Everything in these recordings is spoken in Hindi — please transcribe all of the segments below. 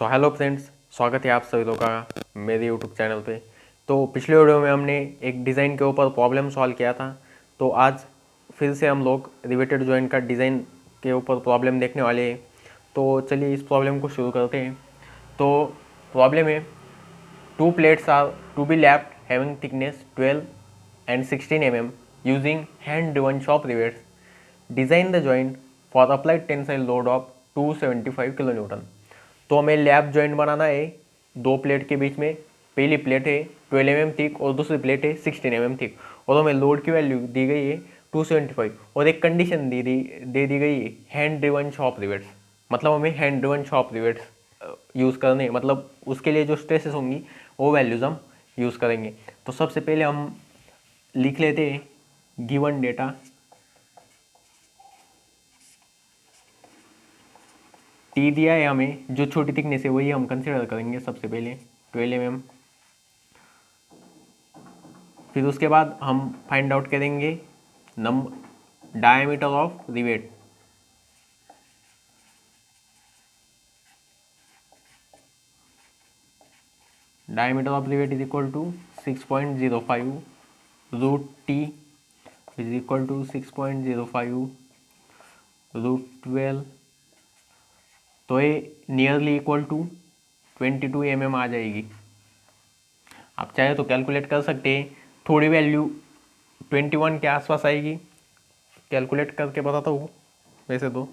हेलो फ्रेंड्स, स्वागत है आप सभी लोगों का मेरे यूट्यूब चैनल पे। तो पिछले वीडियो में हमने एक डिज़ाइन के ऊपर प्रॉब्लम सॉल्व किया था। तो आज फिर से हम लोग रिवेटेड जॉइंट का डिज़ाइन के ऊपर प्रॉब्लम देखने वाले हैं। तो चलिए इस प्रॉब्लम को शुरू करते हैं। तो प्रॉब्लम है, two plates are to be lapped having thickness 12 and 16 mm using hand driven shop rivets. Design the joint for applied tensile load of 275 kN। तो हमें लैप जॉइंट बनाना है दो प्लेट के बीच में। पहली प्लेट है 12 mm थिक और दूसरी प्लेट है 16 mm थिक, और हमें लोड की वैल्यू दी गई है 275 और एक कंडीशन दे दी गई है हैंड ड्रिवन शॉप रिवेट्स। मतलब हमें hand driven shop rivets use करने, मतलब उसके लिए जो स्ट्रेसेस होंगी वो वैल्यूज़ हम यूज़ करेंगे। तो सबसे पहले हम लिख लेते हैं गिवन डेटा। टी दिया है हमें, जो छोटी थिकनेस है वही हम कंसिडर करेंगे सबसे पहले 12 mm। फिर उसके बाद हम फाइंड आउट करेंगे diameter of rivet. Diameter of rivet is equal to 6.05 root T is equal to 6.05 root 12। तो ये नियरली इक्वल टू 22 mm आ जाएगी। आप चाहे तो कैलकुलेट कर सकते हैं, थोड़ी वैल्यू 21 के आसपास आएगी। कैलकुलेट करके बताता हूँ। वैसे तो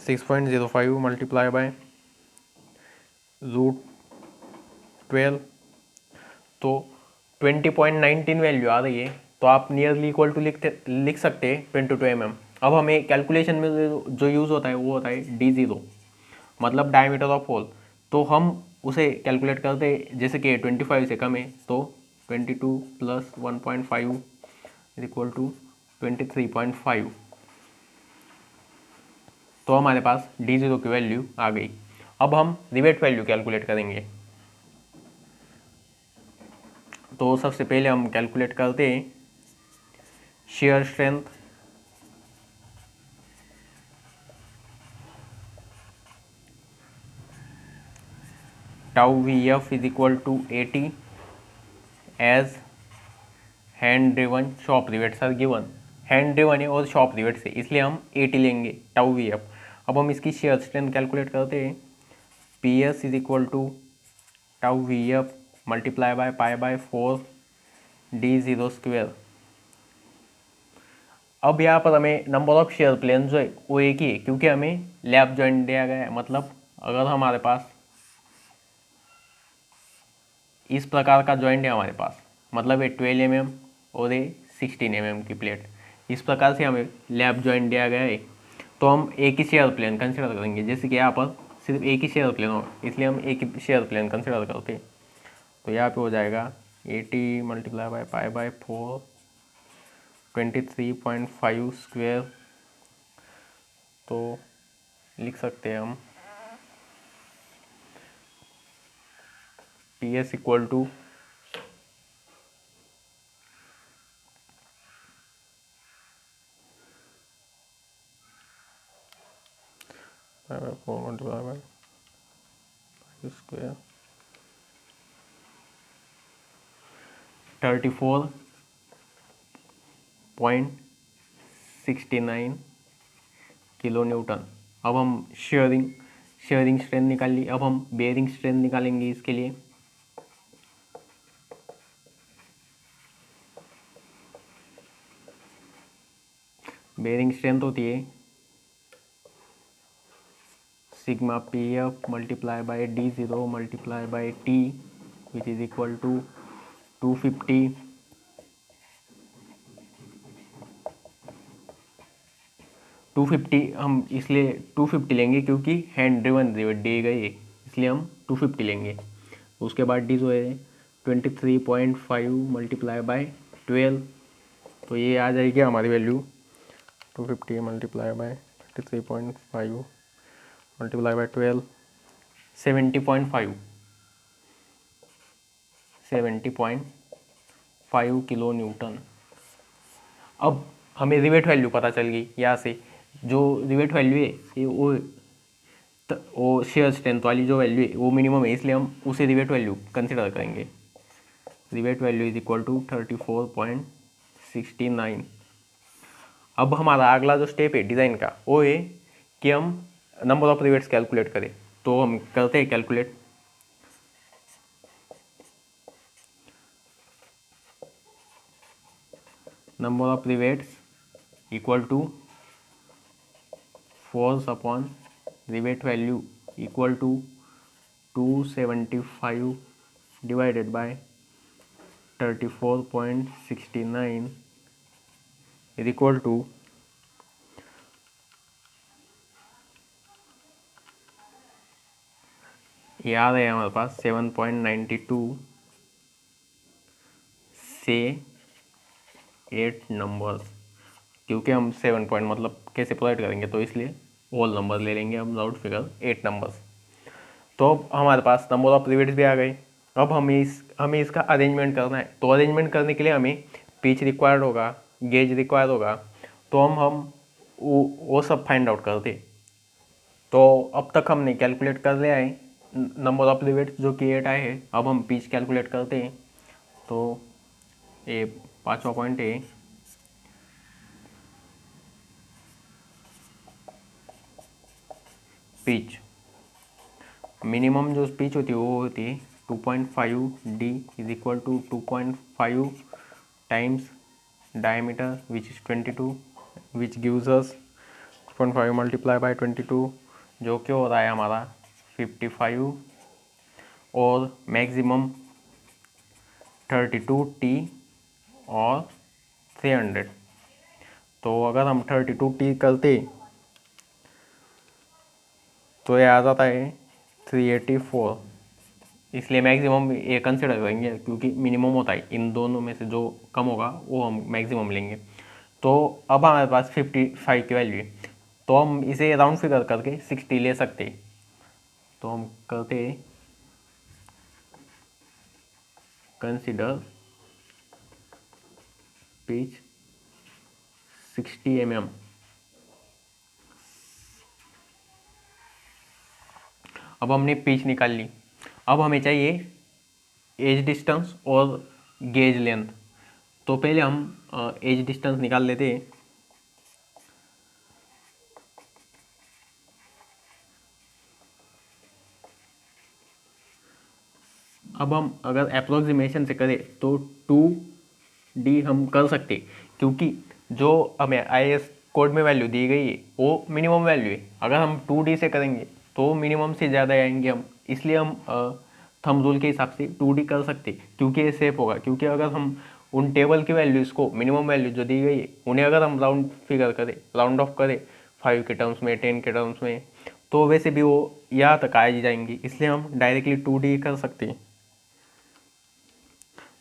6.05 मल्टीप्लाई बाय रूट 12 तो 20.19 वैल्यू आ रही है। तो आप नियरली इक्वल टू लिख सकते हैं 22 mm। अब हमें कैलकुलेशन में जो यूज़ होता है वो होता है D0, मतलब डायमीटर ऑफ होल। तो हम उसे कैलकुलेट करते हैं, जैसे कि 25 से कम है तो 22 प्लस 1.5 इज इक्वल टू 23.5। तो हमारे पास D0 की वैल्यू आ गई। अब हम रिवेट वैल्यू कैलकुलेट करेंगे। तो सबसे पहले हम कैलकुलेट करते हैं shear strength। Tau V F is equal to 80 as hand driven shop rivets are given. Hand driven है और शॉप रिवेट्स है, इसलिए हम 80 लेंगे टाउ वी एफ। अब हम इसकी shear strength कैलकुलेट करते हैं। P S is equal to tau V F multiply by pi by 4 D0 square. अब यहाँ पर हमें नंबर ऑफ शेयर प्लेन जो है वो एक ही है, क्योंकि हमें लैप जॉइंट दिया गया है। मतलब अगर हमारे पास इस प्रकार का जॉइंट है हमारे पास, मतलब ये 12 mm और ये 16 mm की प्लेट, इस प्रकार से हमें लैप जॉइंट दिया गया है। तो हम एक ही शेयर प्लेन कंसिडर करेंगे, जैसे कि यहाँ पर सिर्फ एक ही शेयर प्लेन हो, इसलिए हम एक ही शेयर प्लेन कंसिडर करते हैं। तो यहाँ पे हो जाएगा 80 multiply by pi by 4 23.5 square. तो लिख सकते हैं हम P S equal to square 34.69 kilo newton. अब हम शेयरिंग स्ट्रेंथ निकाल ली। अब हम बेयरिंग स्ट्रेंथ निकालेंगे इसके लिए। बेयरिंग स्ट्रेंथ होती है sigma P F multiply by D0 multiply by T which is equal to 250 250। हम इसलिए 250 लेंगे क्योंकि हैंड ड्रिवन रिवेट दी गई है, इसलिए हम 250 लेंगे। उसके बाद डी जो है 23.5 मल्टीप्लाई बाय 12। तो ये आ जाएगी हमारी value 250 multiply by 23.5 multiply by 12 70.5 kilo newton. अब हमें रिवेट वैल्यू पता चल गई। यहाँ से जो रिवेट वैल्यू है ये वो वो शेयर स्ट्रेंथ वाली जो वैल्यू है वो मिनिमम है, इसलिए हम उसे रिवेट वैल्यू कंसिडर करेंगे। Rivet value is equal to 34.69। अब हमारा अगला जो स्टेप है डिज़ाइन का वो है कि हम नंबर ऑफ रिवेट्स कैलकुलेट करें। तो हम करते हैं calculate. Number of rivets equal to force upon rivet value equal to 275 divided by 34.69 is equal to याद है हमारे पास 7.92 से 8 नंबर्स, क्योंकि हम 7 पॉइंट मतलब कैसे प्रोवाइड करेंगे तो इसलिए होल नंबर ले लेंगे हम, राउंड फिगर 8 नंबर्स। तो अब हमारे पास नंबर ऑफ रिवेट्स भी आ गए। अब हमें इसका अरेंजमेंट करना है। तो अरेंजमेंट करने के लिए हमें पिच रिक्वायर्ड होगा, गेज रिक्वायर्ड होगा। तो हम वो सब फाइंड आउट करते। तो अब तक हमने कैलकुलेट कर लिया है नंबर ऑफ रिवेट्स जो कि 8 आए हैं। अब हम पिच कैलकुलेट करते हैं। तो ये 5वां पॉइंट है, पिच। मिनिमम जो पिच होती है वो होती है 2.5 D is equal to 2.5 times diameter which is 22, which gives us 2.5 multiply by 22 जो कि हो रहा है हमारा 55 और मैक्सिमम 32 टी और 300। तो अगर हम 32 टी करते तो ये आ जाता है 384। इसलिए मैक्सिमम ये कंसिडर करेंगे क्योंकि मिनिमम होता है, इन दोनों में से जो कम होगा वो हम मैक्सिमम लेंगे। तो अब हमारे पास 55 की वैल्यू है, तो हम इसे राउंड फिगर करके 60 ले सकते हैं। तो हम करते कंसिडर पिच 60 mm। अब हमने पिच निकाल ली। अब हमें चाहिए एज डिस्टेंस और गेज लेंथ। तो पहले हम एज डिस्टेंस निकाल लेते हैं। अब हम अगर अप्रोक्सीमेशन से करें तो 2D हम कर सकते, क्योंकि जो हमें IAS कोड में वैल्यू दी गई है वो मिनिमम वैल्यू है। अगर हम 2D से करेंगे तो मिनिमम से ज़्यादा आएंगे हम, इसलिए हम थंब रूल के हिसाब से 2D कर सकते क्योंकि ये सेफ होगा। क्योंकि अगर हम उन टेबल की वैल्यूज़ को, मिनिमम वैल्यू जो दी गई है उन्हें अगर हम राउंड फिगर करें, राउंड ऑफ करें 5 के टर्म्स में, 10 के टर्म्स में, तो वैसे भी वो यहाँ तक आ जाएंगी। इसलिए हम डायरेक्टली 2D कर सकते हैं।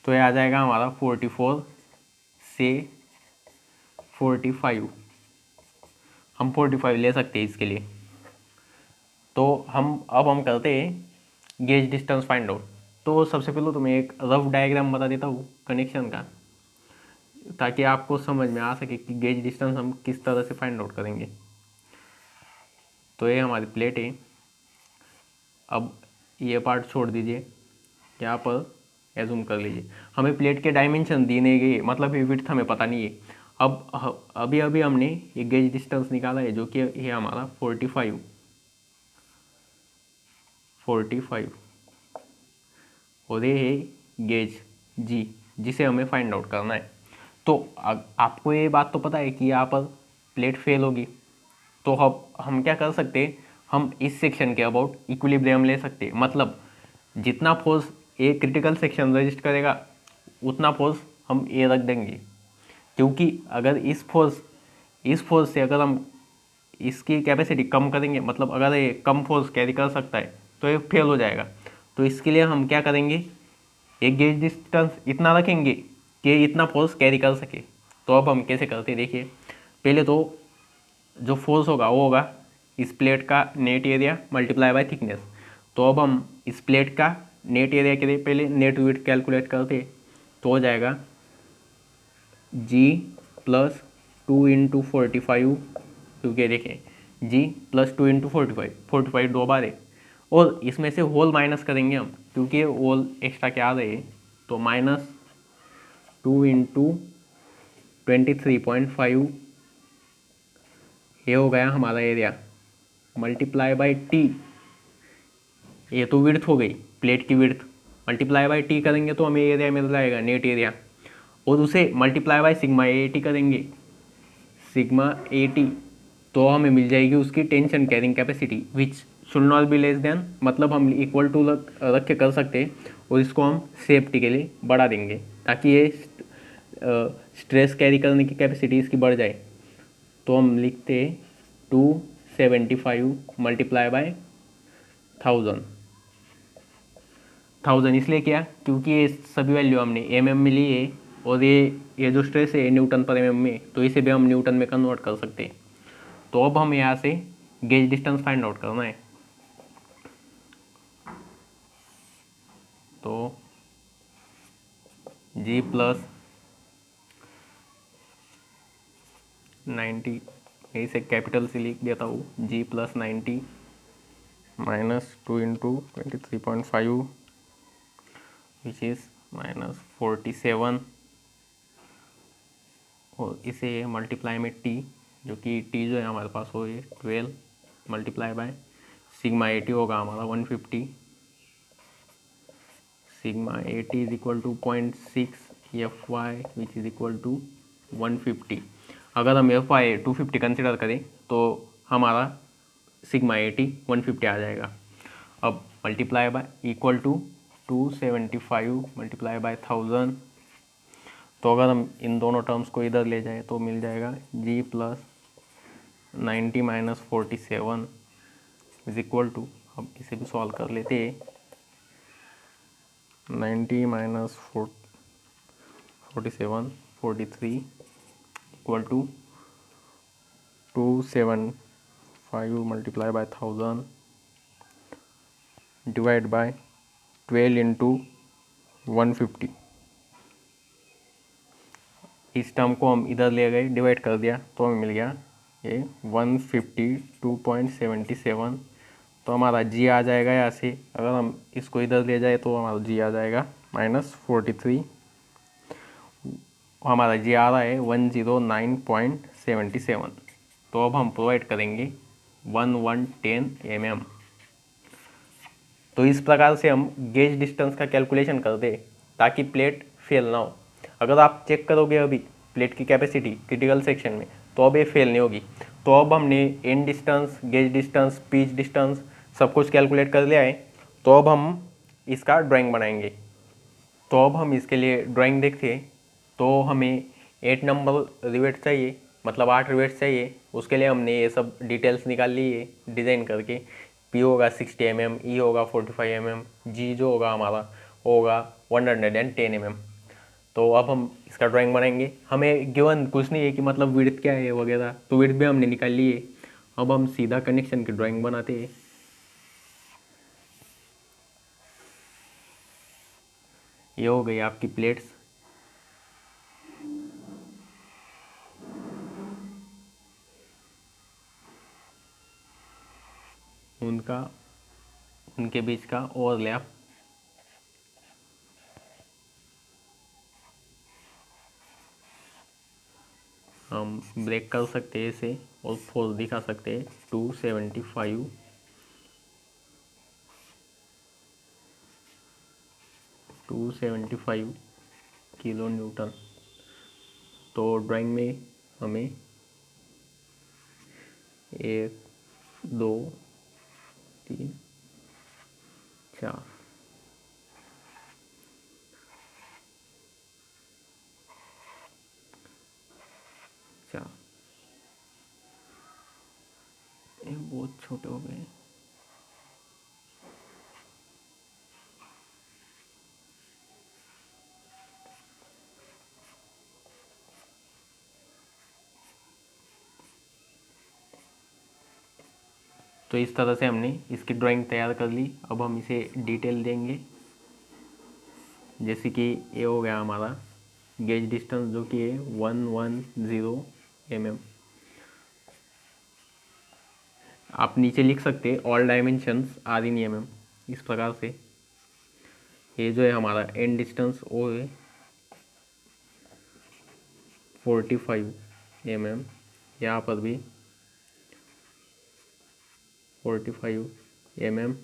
तो ये आ जाएगा हमारा 44 से 45। हम 45 ले सकते हैं इसके लिए। तो अब हम करते हैं गेज डिस्टेंस फाइंड आउट। तो सबसे पहले तो मैं एक रफ डायग्राम बता देता हूँ कनेक्शन का, ताकि आपको समझ में आ सके कि गेज डिस्टेंस हम किस तरह से फाइंड आउट करेंगे। तो ये हमारी प्लेट है। अब ये पार्ट छोड़ दीजिए, यहाँ पर एजूम कर लीजिए। हमें प्लेट के डायमेंशन दी नहीं गई, मतलब ये विड्थ हमें पता नहीं है। अब अभी अभी हमने ये गेज डिस्टेंस निकाला है जो कि ये हमारा 45 और ये है गेज जी, जिसे हमें फाइंड आउट करना है। तो आपको ये बात तो पता है कि यहाँ पर प्लेट फेल होगी। तो हम क्या कर सकते हैं, हम इस सेक्शन के अबाउट इक्विलिब्रियम ले सकते हैं। मतलब जितना force a critical section resist करेगा उतना फोर्स हम ए रख देंगे, क्योंकि अगर इस फोर्स से अगर हम इसकी कैपेसिटी कम करेंगे, मतलब अगर ये कम फोर्स कैरी कर सकता है तो ये फेल हो जाएगा। तो इसके लिए हम क्या करेंगे, एक गेज डिस्टेंस इतना रखेंगे कि इतना फोर्स कैरी कर सके। तो अब हम कैसे करते हैं देखिए। पहले तो जो फोर्स होगा वो होगा इस प्लेट का net area multiply by thickness. तो अब हम इस प्लेट का नेट एरिया के लिए पहले नेट विड्थ कैलकुलेट करते, तो हो जाएगा G + 2 × 45, क्योंकि देखें जी प्लस 2 इंटू 45, 45 दो बार है, और इसमें से होल माइनस करेंगे हम क्योंकि होल एक्स्ट्रा क्या आ रहे हैं, तो माइनस 2 इंटू 23.5 ये हो गया हमारा एरिया, मल्टीप्लाई बाई टी, ये तो विड्थ हो गई प्लेट की विड्थ, मल्टीप्लाई बाई टी करेंगे तो हमें एरिया मिल जाएगा नेट एरिया, और उसे multiply by sigma A T करेंगे, सिग्मा ए टी, तो हमें मिल जाएगी उसकी tension carrying capacity which should not be less than, मतलब हम इक्वल टू रख के कर सकते हैं, और इसको हम सेफ्टी के लिए बढ़ा देंगे ताकि ये स्ट्रेस कैरी करने की कैपेसिटी इसकी बढ़ जाए। तो हम लिखते 275 मल्टीप्लाई बाय 1000 इसलिए किया क्योंकि ये सभी वैल्यू हमने एम में ली है, और ये जो स्ट्रेस है न्यूटन पर एम में, तो इसे भी हम न्यूटन में कन्वर्ट कर सकते हैं। तो अब हम यहाँ से गेज डिस्टेंस फाइंड आउट करना है, तो जी प्लस 90, इसे कैपिटल से लिख देता हूँ, g plus 90 minus 2 into 23.5 which is minus 47, और इसे मल्टीप्लाई में टी, जो कि टी जो है हमारे पास हो ये 12 मल्टीप्लाई बाय सिग्मा 80 होगा हमारा 150, sigma 80 is equal to 0.6 F Y which is equal to 150। अगर हम एफ वाई 250 कंसिडर करें तो हमारा सिग्मा 80 150 आ जाएगा। अब multiply by equal to 275 multiply by 1000, तो अगर हम इन दोनों टर्म्स को इधर ले जाएं तो मिल जाएगा g plus 90 minus 47 is equal to, अब इसे भी सॉल्व कर लेते हैं, 90 minus 47 43 equal to 275 multiply by 1000 divide by 12 into 150। इस टर्म को हम इधर ले गए, डिवाइड कर दिया तो हमें मिल गया ये 152.77, तो हमारा जी आ जाएगा यहाँ से, अगर हम इसको इधर ले जाए तो हमारा जी आ जाएगा -43, हमारा जी आ रहा है 109.77। तो अब हम प्रोवाइड करेंगे 1110 mm। तो इस प्रकार से हम गेज डिस्टेंस का कैलकुलेशन कर दे ताकि प्लेट फेल ना हो। अगर आप चेक करोगे अभी प्लेट की कैपेसिटी क्रिटिकल सेक्शन में, तो अब ये फेल नहीं होगी। तो अब हमने and distance, gauge distance, pitch distance सब कुछ कैलकुलेट कर लिया है, तो अब हम इसका ड्राइंग बनाएंगे। तो अब हम इसके लिए ड्राइंग देखते हैं। तो हमें 8 नंबर रिवेट चाहिए, मतलब 8 रिवेट चाहिए। उसके लिए हमने ये सब डिटेल्स निकाल ली है डिज़ाइन करके। पी होगा 60 mm, ई होगा 45 mm, जी जो होगा हमारा होगा 110 mm। तो अब हम इसका ड्राइंग बनाएंगे। हमें गिवन कुछ नहीं है कि मतलब विड्थ क्या है वगैरह, तो विड्थ भी हमने निकाल ली है। अब हम सीधा कनेक्शन की ड्राइंग बनाते हैं। ये हो गई आपकी प्लेट्स। उनके बीच का ओवरलैप, हम ब्रेक कर सकते हैं इसे और फोर्स दिखा सकते हैं 275 किलो न्यूटन। तो ड्राइंग में हमें 1 2 3 4 ये बहुत छोटे हो गए। तो इस तरह से हमने इसकी ड्राइंग तैयार कर ली। अब हम इसे डिटेल देंगे, जैसे कि ये हो गया हमारा गेज डिस्टेंस जो कि है 110 mm। आप नीचे लिख सकते हैं all dimensions are in mm, इस प्रकार से। ये जो है हमारा एंड डिस्टेंस वो है 45 mm, यहाँ पर भी 45 mm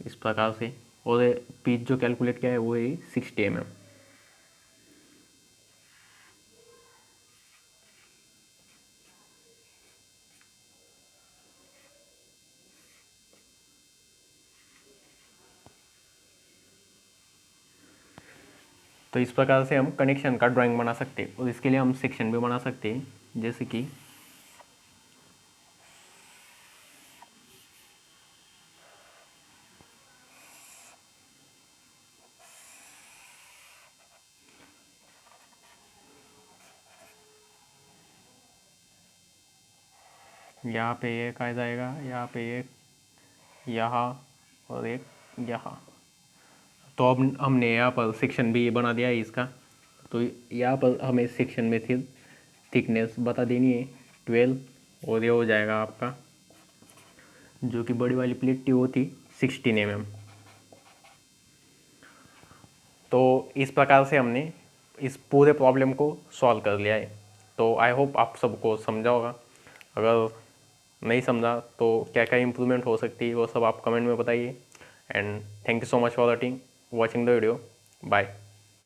इस प्रकार से। और पिच जो कैलकुलेट किया है वो है 60 mm। तो इस प्रकार से हम कनेक्शन का ड्राइंग बना सकते हैं, और इसके लिए हम सेक्शन भी बना सकते हैं, जैसे कि यहाँ पे एक आ जाएगा, यहाँ पे एक, यहाँ और एक यहाँ। तो अब हमने यहाँ पर सेक्शन भी बना दिया है इसका। तो यहाँ पर हमें सेक्शन में सिर्फ थिकनेस बता देनी है 12, और ये हो जाएगा आपका जो कि बड़ी वाली प्लेट थी वो थी 16 mm। तो इस प्रकार से हमने इस पूरे प्रॉब्लम को सॉल्व कर लिया है। तो आई होप आप सबको समझा होगा। अगर नहीं समझा तो क्या क्या इम्प्रूवमेंट हो सकती है वो सब आप कमेंट में बताइए। And thank you so much for watching the video. Bye.